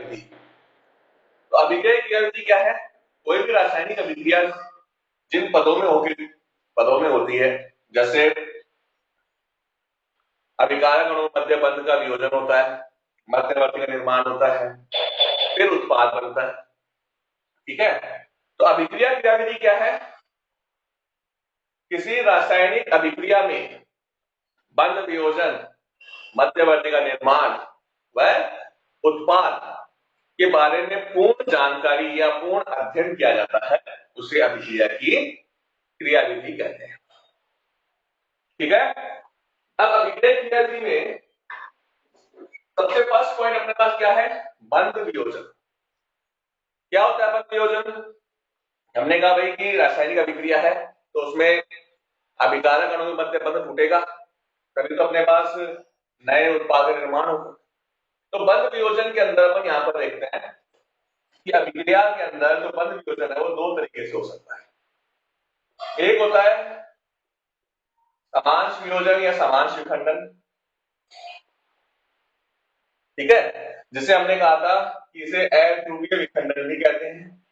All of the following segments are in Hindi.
विधि। तो अभिक्रिया क्रियाविधि क्या है? कोई भी रासायनिक अभिक्रिया जिन पदों में होती है, जैसे अभिकारक अणु मध्य बंध का वियोजन होता है, मध्यवर्ती का निर्माण होता है, फिर उत्पाद बनता है। ठीक है, तो अभिक्रिया क्रियाविधि क्या है? किसी रासायनिक अभिक्रिया में बंध वियोजन, मध्यवर्ती का निर्माण व उत्पाद के बारे में पूर्ण जानकारी या पूर्ण अध्ययन किया जाता है, उसे अभिक्रिया की क्रियाविधि कहते हैं। ठीक है, अब अभिक्रिया क्रियाविधि में सबसे फर्स्ट पॉइंट अपने पास क्या है? बंध वियोजन। क्या होता है बंध वियोजन? हमने कहा भाई कि रासायनिक अभिक्रिया है तो उसमें अभिकारक अणु के मध्य बंध टूटेगा, तभी तो अपने पास नए उत्पाद का निर्माण होगा। तो बंध वियोजन के अंदर अपन यहां पर देखते हैं कि अभिक्रिया के अंदर जो बंध वियोजन है वो दो तरीके से हो सकता है। एक होता है समांश वियोजन या समांश विखंडन। ठीक है, जिसे हमने कहा था कि इसे अध्रुवीय विखंडन भी कहते हैं,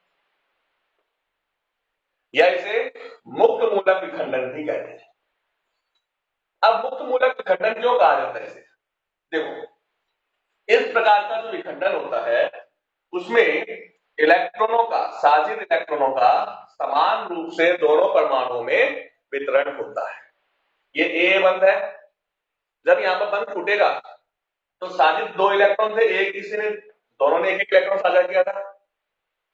या इसे मुक्त मूलक विखंडन भी कहते हैं। अब मुक्त मूलक विखंडन क्यों कहा जाता है इसे? देखो, इस प्रकार का जो विखंडन होता है उसमें इलेक्ट्रॉनों का, साजिद इलेक्ट्रॉनों का समान रूप से दोनों परमाणुओं में वितरण होता है। ये ए बंध है, जब यहां पर बंध फूटेगा तो साजिद दो इलेक्ट्रॉन थे, एक किसी ने, दोनों ने एक एक इलेक्ट्रॉन साझा किया था।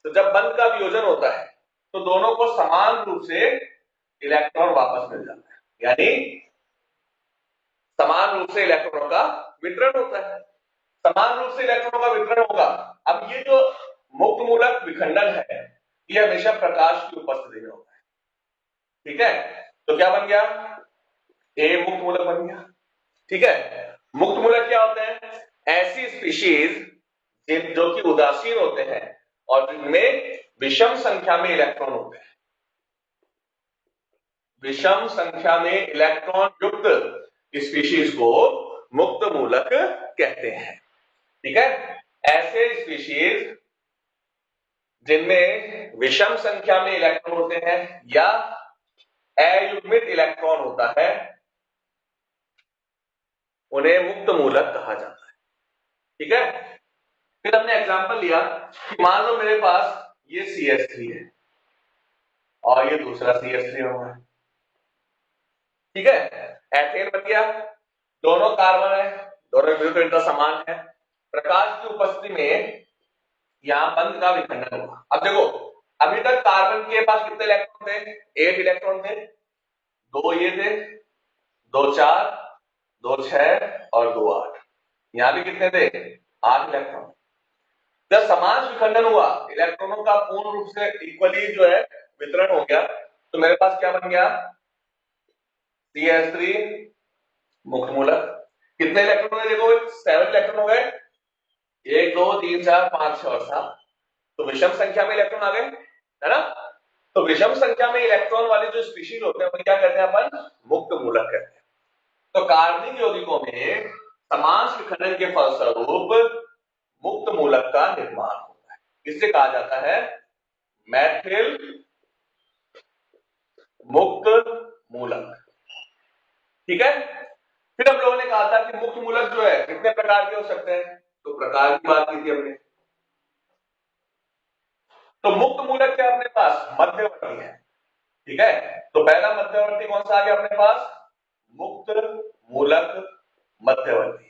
तो जब बंध का वियोजन होता है तो दोनों को समान रूप से इलेक्ट्रॉन वापस मिल जाता है, यानी समान रूप से इलेक्ट्रॉनों का वितरण होता है। समान रूप से इलेक्ट्रॉनों का वितरण होगा। अब ये जो मुक्त मूलक विखंडन है ये हमेशा प्रकाश की उपस्थिति में होता है। ठीक है, तो क्या बन गया? ए मुक्त मूलक बन गया। ठीक है, मुक्त मूलक क्या होते हैं? ऐसी स्पीशीज जो कि उदासीन होते हैं और जिनमें विषम संख्या में इलेक्ट्रॉन होते हैं। विषम संख्या में इलेक्ट्रॉन युक्त स्पीशीज को मुक्त मूलक कहते हैं। ठीक है, ऐसे स्पीशीज जिनमें विषम संख्या में इलेक्ट्रॉन होते हैं या अयुग्मित इलेक्ट्रॉन होता है उन्हें मुक्त मूलक कहा जाता है। ठीक है, फिर हमने एग्जांपल लिया कि मान लो मेरे पास ये CH3 है और ये दूसरा CH3 है। ठीक है, एथेन बन गया, दोनों कार्बन है, दोनों मिलकर इनका समान है। प्रकाश की उपस्थिति में यहां बंध का विखंडन होगा। अब देखो, अभी तक कार्बन के पास कितने इलेक्ट्रॉन थे? 8 इलेक्ट्रॉन थे, 2 ये थे, 2 4, 2 6 और 2 8। यहां भी कितने थे? 8 इलेक्ट्रॉन। जब समांश विखंडन हुआ, इलेक्ट्रॉनों का पूर्ण रूप से इक्वली जो है वितरण हो गया, तो मेरे पास क्या बन गया? CH3 मुक्त मूलक। कितने इलेक्ट्रॉन हुए? देखो 7 इलेक्ट्रॉन हो गए, 1 2 3 4 5 6 और 7। तो विषम संख्या में इलेक्ट्रॉन आ गए, है ना? तो विषम संख्या में इलेक्ट्रॉन वाले जो स्पीशीज होते हैं वो क्या कहते हैं? अपन मुक्त मूलक कहते हैं। तो कार्बनिक यौगिकों में समांश विखंडन के फलस्वरूप मुक्त मूलक का निर्माण होता है। इसे कहा जाता है मैथिल मुक्त मूलक। ठीक है, फिर हम लोगों ने कहा था कि मुक्त मूलक जो है कितने प्रकार के हो सकते हैं, तो प्रकार की बात की थी हमने। तो मुक्त मूलक क्या अपने पास? मध्यवर्ती है। ठीक है, तो पहला मध्यवर्ती कौन सा आ गया अपने पास? मुक्त मूलक मध्यवर्ती।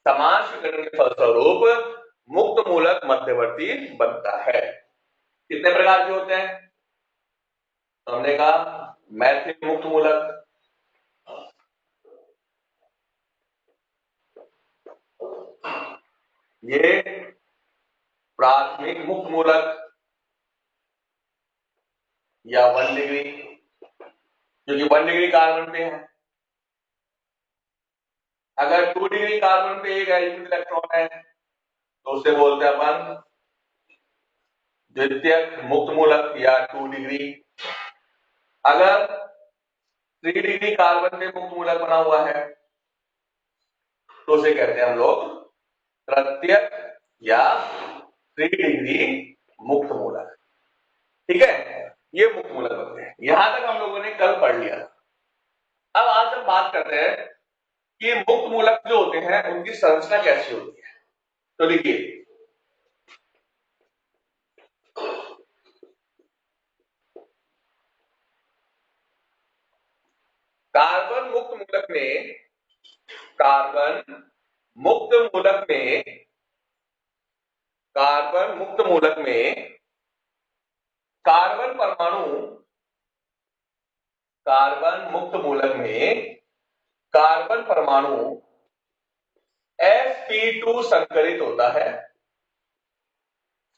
समांश विखंडन के फलस्वरूप मुक्त मूलक मध्यवर्ती बनता है। कितने प्रकार के होते हैं? तो हमने कहा मैथिल मुक्त मूलक, ये प्राथमिक मुक्त मूलक या 1 डिग्री, क्योंकि 1 डिग्री कार्बन पे है। अगर 2 डिग्री कार्बन पे एक इलेक्ट्रॉन है तो उसे बोलते हैं अपन द्वितीयक मुक्त मूलक या 2 डिग्री। अगर 3 डिग्री कार्बन पे मुक्त मूलक बना हुआ है तो उसे कहते हैं हम लोग तृतीयक या 3 डिग्री मुक्त मूलक। ठीक है, ये मुक्त मूलक बनते हैं। यहां तक हम लोगों ने कल पढ़ लिया। अब आज हम बात करते हैं कि मुक्त मूलक जो होते हैं उनकी संरचना कैसी होती है। तो देखिए, कार्बन मुक्त मूलक में कार्बन मुक्त मूलक में कार्बन मुक्त मूलक में कार्बन परमाणु कार्बन मुक्त मूलक में कार्बन परमाणु sp2 संकरित होता है।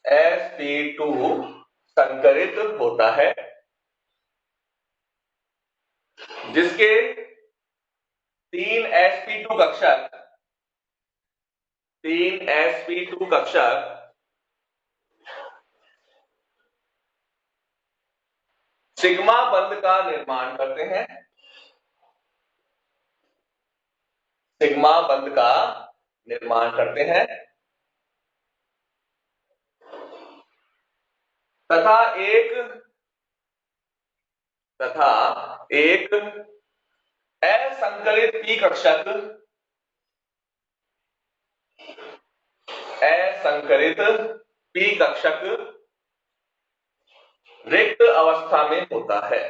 sp2 संकरित होता है, जिसके 3 sp2 कक्षक सिग्मा बंध का निर्माण करते हैं। सिग्मा बंध का निर्माण करते हैं तथा एक असंकलित पी कक्षक रिक्त अवस्था में होता है।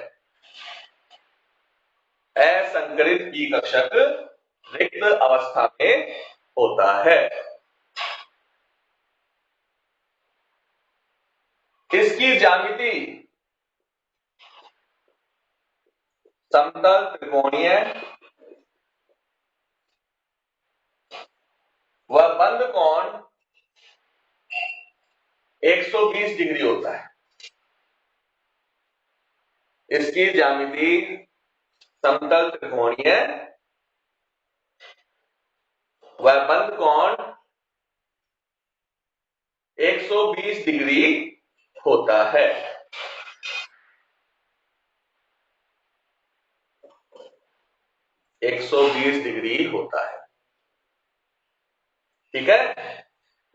असंकलित पी कक्षक रिक्त अवस्था में होता है। इसकी ज्यामिति समतल त्रिकोणीय व बंध कोण 120 डिग्री होता है। इसकी ज्यामिति समतल त्रिकोणीय व बंध कोण 120 डिग्री होता है। एक 120 डिग्री होता है। ठीक है,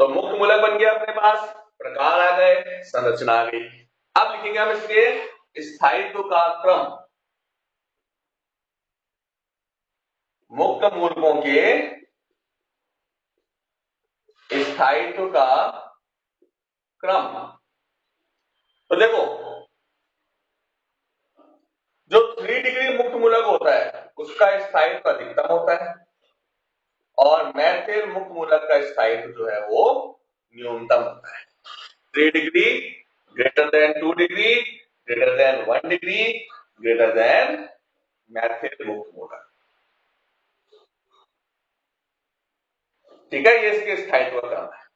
तो मुक्त मूलक बन गया अपने पास, प्रकार आ गए, संरचना आ गई। अब लिखेंगे हम इसके स्थायित्व का क्रम। मुक्त मूलकों के स्थायित्व का क्रम। तो देखो, जो 3 डिग्री मुक्त मूलक होता है उसका स्थायित्व अधिकतम होता है और मैथिल मुक्त मूलक का स्थायित्व जो है वो न्यूनतम होता है। 3 degree greater than 2 degree greater than 1 degree greater than Maithil मुक्त मूलक। ठीक है, ये इसके स्थायित्व का है।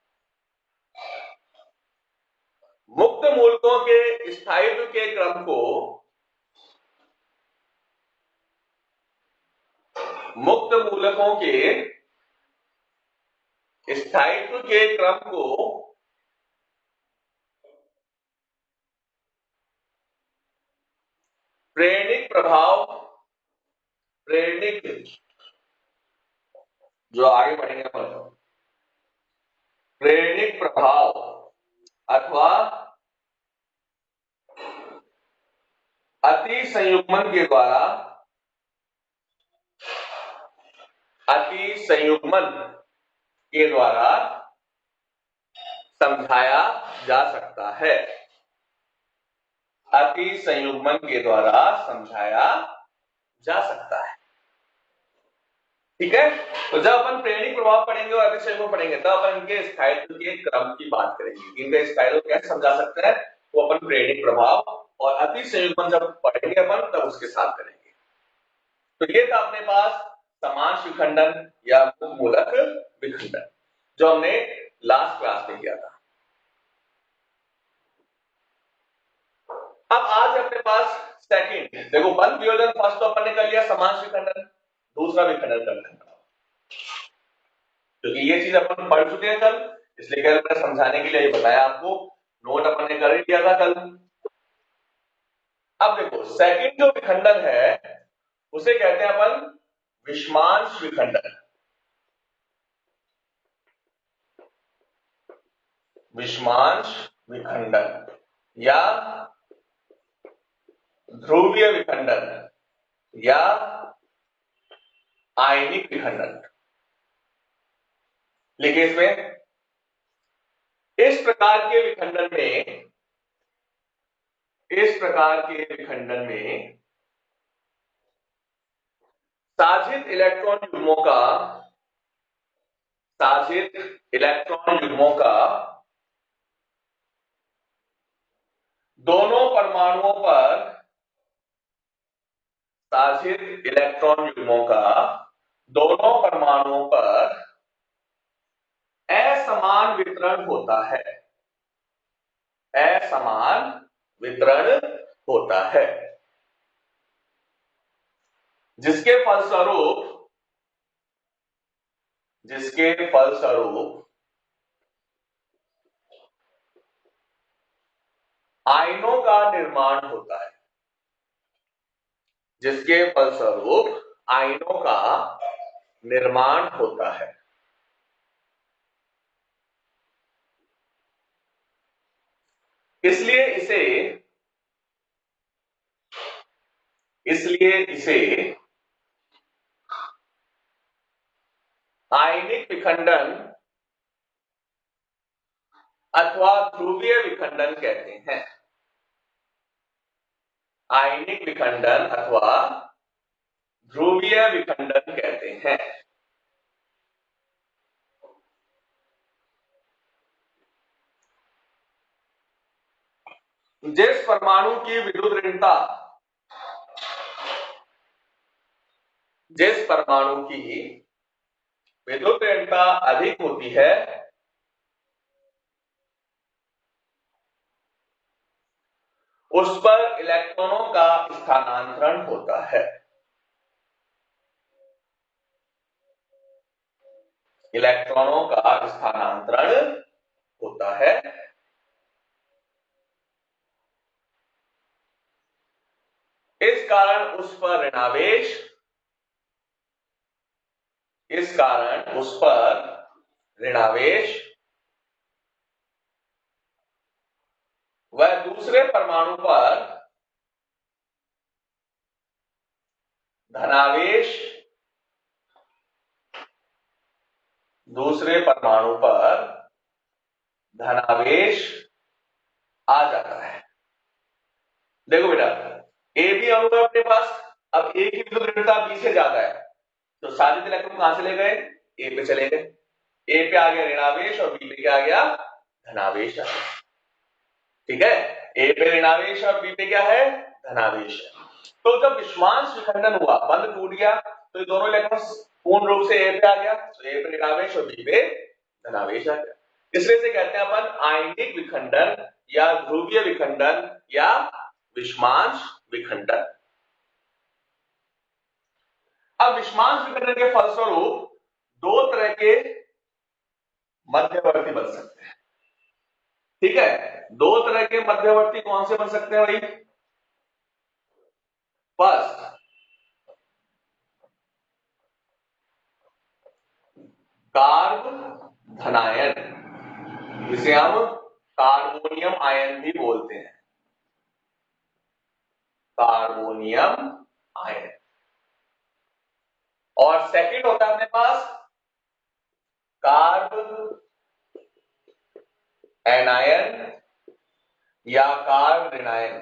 मुक्त मूलकों के स्थायित्व के क्रम को मुक्त मूलकों के स्थायित्व के क्रम को प्रेरणिक प्रभाव, प्रेरणिक, जो आगे बढ़ेंगे हम, प्रेरणिक प्रभाव अथवा अति संयुग्मन के द्वारा, अति संयुग्मन के द्वारा समझाया जा सकता है। अति संयुग्मन के द्वारा समझाया जा सकता है। ठीक है, तो जब अपन प्रेरणिक प्रभाव पढ़ेंगे और अति संयुग्मन पढ़ेंगे तब अपन इनके स्थायित्व के क्रम की बात करेंगे। इनका स्थायित्व कैसे समझा सकते हैं, तो अपन प्रेरणिक प्रभाव और अति संयुग्मन जब पढ़ेंगे अपन तब उसके साथ करेंगे। तो ये था अपने पास समांश विखंडन या मुक्त मूलक विखंडन, जो हमने लास्ट क्लास में किया था। अब आज अपने पास सेकंड, देखो बंध वियोजन फर्स्ट तो अपन ने कर लिया, समांश विखंडन दूसरा विखंडन कर लेंगे, क्योंकि ये चीज अपन पढ़ चुके हैं कल, इसलिए कल मैंने समझाने के लिए बताया आपको, नोट अपन ने कर ही लिया था कल। अब देखो सेकंड जो विखंडन है उसे कहते हैं अपन विषमांश विखंडन। विषमांश विखंडन या ध्रुवीय विखंडन या आयनिक विखंडन। लिखिए इसमें, इस प्रकार के विखंडन में साजित इलेक्ट्रॉन युग्मों का दोनों परमाणुओं पर साजित इलेक्ट्रॉन युग्मों का दोनों परमाणुओं पर असमान वितरण होता है। असमान वितरण होता है, जिसके फलस्वरूप आयनों का निर्माण होता है। जिसके फलस्वरूप आयनों का निर्माण होता है। इसलिए इसे आयनिक विखंडन अथवा ध्रुवीय विखंडन कहते हैं। आयनिक विखंडन अथवा ध्रुवीय विखंडन कहते हैं। जिस परमाणु की विद्युत ऋणता अधिक होती है, उस पर इलेक्ट्रॉनों का स्थानांतरण होता है। इलेक्ट्रॉनों का स्थानांतरण होता है। इस कारण उस पर ऋणावेश व दूसरे परमाणु पर धनावेश आ जाता है। देखो बेटा, ए बी अणु है अपने पास, अब ए की विद्युत ऋणता बी से ज्यादा है, तो साजित इलेक्ट्रॉन कहां चले गए? ए पे चले गए। ए पे आ गया ऋणावेश और बी पे क्या आ गया? धनावेश आ गया। ठीक है, ए पे ऋणावेश और बी पे क्या है? धनावेश है। तो जब विषमांश विखंडन हुआ, बंध टूट गया, तो ये दोनों इलेक्ट्रॉन पूर्ण रूप से ए पे आ गया, तो ए पे ऋणावेश और बी पे धनावेश आ गया। इसलिए से कहते हैं अपन आयनिक विखंडन या ध्रुवीय विखंडन या विषमांश विखंडन। अब विषमांश विखंडन के फलस्वरूप दो तरह के मध्यवर्ती बन सकते हैं। ठीक है, दो तरह के मध्यवर्ती कौन से बन सकते हैं भाई? फर्स्ट, कार्ब धनायन, जिसे हम कार्बोनियम आयन भी बोलते हैं। Carbonium ion. और सेकंड होता है अपने पास कार्ब एनायन या कार्ब ऋणायन।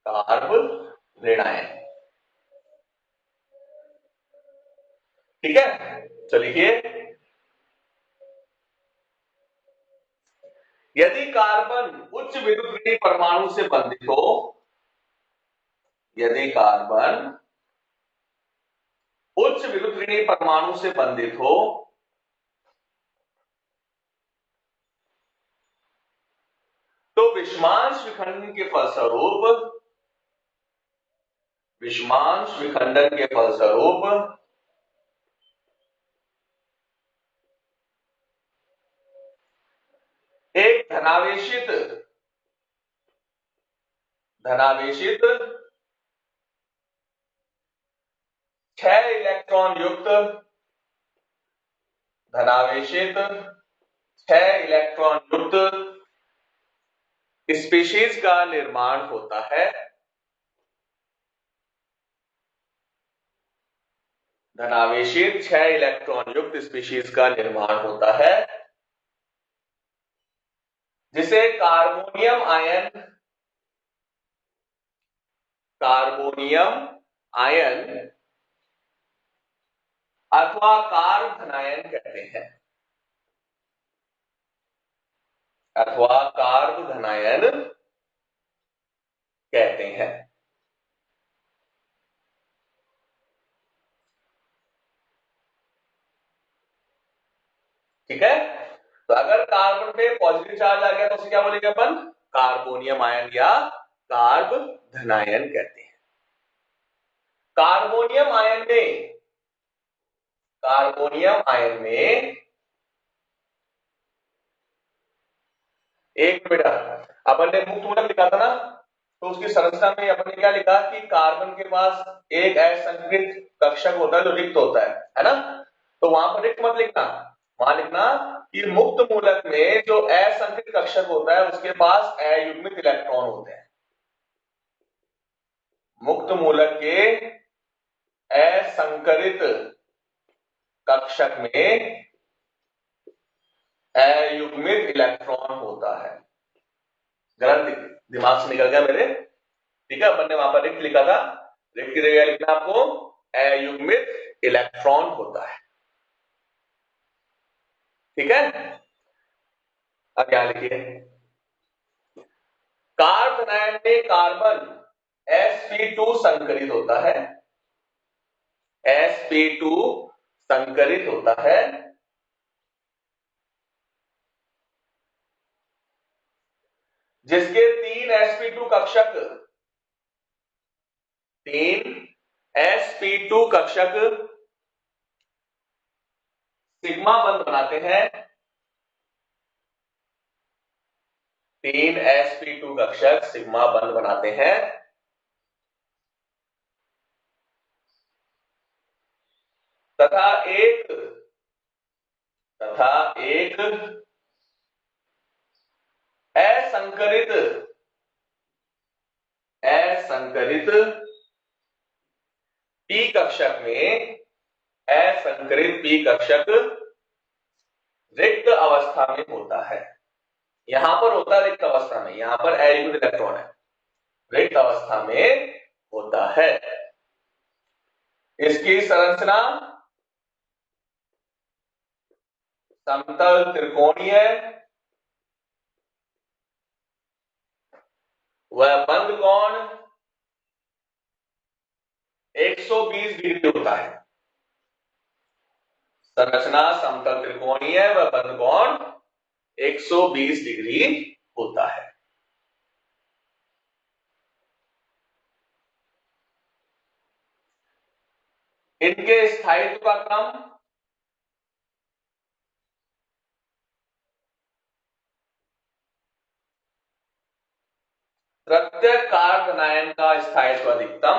कार्ब ऋणायन। ठीक है, तो लिखिए, यदि कार्बन उच्च विद्युत परमाणु से बंधित हो, यदि कार्बन उच्च विद्युत परमाणु से बंधित हो, तो विषमांश विखंडन के फलस्वरूप एक धनावेशित 6 इलेक्ट्रॉन युक्त धनावेशित 6 इलेक्ट्रॉन युक्त स्पीशीज का निर्माण होता है। धनावेशित 6 इलेक्ट्रॉन युक्त स्पीशीज का निर्माण होता है जिसे कार्बोनियम आयन अथवा कार्ब धनायन कहते हैं, अथवा कार्ब धनायन कहते हैं। ठीक है, तो अगर कार्बन पे पॉजिटिव चार्ज आ गया तो उसे क्या बोलेंगे अपन? कार्बोनियम आयन या कार्ब धनायन कहते हैं। कार्बोनियम आयन में एक मिनट, अपन ने मुक्त मूलक लिखा था ना, तो उसकी संरचना में अपन ने क्या लिखा कि कार्बन के पास एक असंकृत कक्षक होता है जो रिक्त होता है ना? तो वहां पर रिक्त मत लिखना, वहां लिखना कि मुक्त मूलक में जो असंकृत कक्षक होता है उसके पास अयुग्मित इलेक्ट्रॉन होते हैं। मुक्त मूलक के असंकरित कक्षक में अयुग्मित इलेक्ट्रॉन होता है। गलत दिमाग से निकल गया मेरे, ठीक है? अपन ने वहां पर रिक्त लिखा था, रिक्त की जगह लिखना आपको अयुग्मित इलेक्ट्रॉन होता है। ठीक है, अब यहां लिखिए, कार्ब धनायन में कार्बन sp2 संकरित होता है, sp2 संकरित होता है जिसके 3 sp2 कक्षक, 3 sp2 कक्षक सिग्मा बंध बनाते हैं, 3 sp2 कक्षक सिग्मा बंध बनाते हैं तथा एक असंकरित पी कक्षक में, असंकरित पी कक्षक रिक्त अवस्था में होता है। यहां पर होता है रिक्त अवस्था में, यहां पर अयुग्मित इलेक्ट्रॉन है, रिक्त अवस्था में होता है। इसकी संरचना समतल त्रिकोणीय वह बंद कोण 120 डिग्री होता है। संरचना समतल त्रिकोणीय व बंद कोण 120 डिग्री होता है। इनके स्थायित्व का क्रम प्रत्येक कार्ब धनायन का स्थायित्व अधिकतम,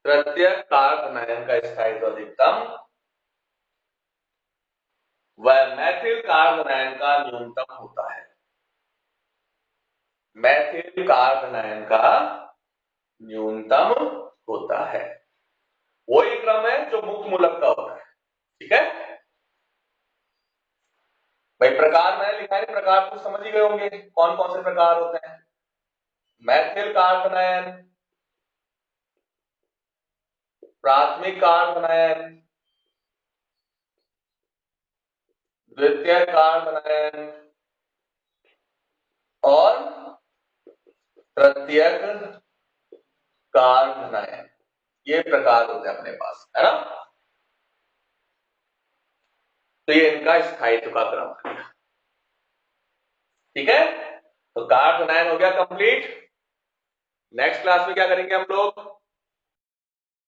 प्रत्येक कार्ब धनायन का स्थायित्व अधिकतम वह मैथिल कार्ब धनायन का न्यूनतम होता है। मैथिल कार्ब धनायन का न्यूनतम होता है। वही क्रम है जो मुक्त मूलक का होता है। ठीक है भाई, प्रकार मैंने लिखा है, प्रकार तो समझ ही गए होंगे कौन कौन से प्रकार होते हैं। मैथिल कार्ब धनायन, प्राथमिक कार्ब धनायन, द्वितीय कार्ब धनायन और तृतीयक कार्ब धनायन, ये प्रकार होते हैं अपने पास, है ना? तो ये इनका स्थायित्व का क्रम है। ठीक है, तो कार्ब धनायन हो गया कंप्लीट। नेक्स्ट क्लास में क्या करेंगे हम लोग?